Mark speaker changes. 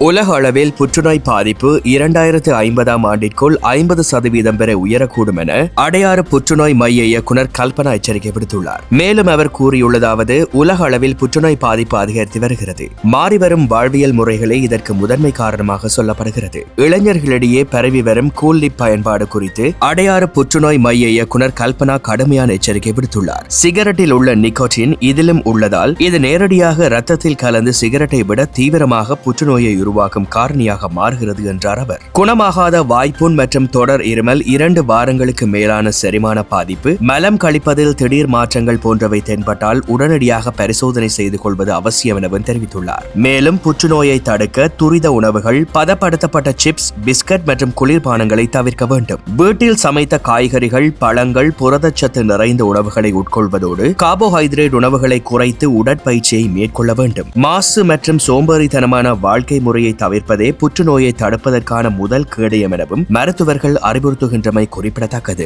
Speaker 1: உலக அளவில் புற்றுநோய் பாதிப்பு 2050ஆம் ஆண்டிற்குள் 50% வரை உயரக்கூடும் என அடையாறு புற்றுநோய் மைய இயக்குநர் கல்பனா எச்சரிக்கை விடுத்துள்ளார். மேலும் அவர் கூறியுள்ளதாவது, உலக அளவில் புற்றுநோய் பாதிப்பு அதிகரித்து வருகிறது. மாறிவரும் வாழ்வியல் முறைகளே இதற்கு முதன்மை காரணமாக சொல்லப்படுகிறது. இளைஞர்களிடையே பரவி வரும் கூல்லிப் பயன்பாடு குறித்து அடையாறு புற்றுநோய் மைய இயக்குநர் கல்பனா கடுமையான எச்சரிக்கை விடுத்துள்ளார். சிகரெட்டில் உள்ள நிக்கோட்டின் இதிலும் உள்ளதால் இது நேரடியாக இரத்தத்தில் கலந்து சிகரெட்டை விட தீவிரமாக புற்றுநோயை உருவாக்கும் காரணியாக மாறுகிறது என்றார் அவர். குணமாகாத வாய்ப்புண் மற்றும் தொடர் இருமல், 2 வாரங்களுக்கு மேலான செரிமான பாதிப்பு, மலம் கழிப்பதில் திடீர் மாற்றங்கள் போன்றவை தென்பட்டால் உடனடியாக பரிசோதனை செய்து கொள்வது அவசியம் எனவும் தெரிவித்துள்ளார். மேலும் புற்றுநோயை தடுக்க துரித உணவுகள், பதப்படுத்தப்பட்ட சிப்ஸ், பிஸ்கட் மற்றும் குளிர்பானங்களை தவிர்க்க வேண்டும். வீட்டில் சமைத்த காய்கறிகள், பழங்கள், புரதச்சத்து நிறைந்த உணவுகளை உட்கொள்வதோடு கார்போஹைட்ரேட் உணவுகளை குறைத்து உடற்பயிற்சியை மேற்கொள்ள வேண்டும். மாசு மற்றும் சோம்பேறித்தனமான வாழ்க்கை முறையை தவிர்ப்பதே புற்றுநோயை தடுப்பதற்கான முதல் கேடயம் எனவும் மருத்துவர்கள் அறிவுறுத்துகின்றமை குறிப்பிடத்தக்கது.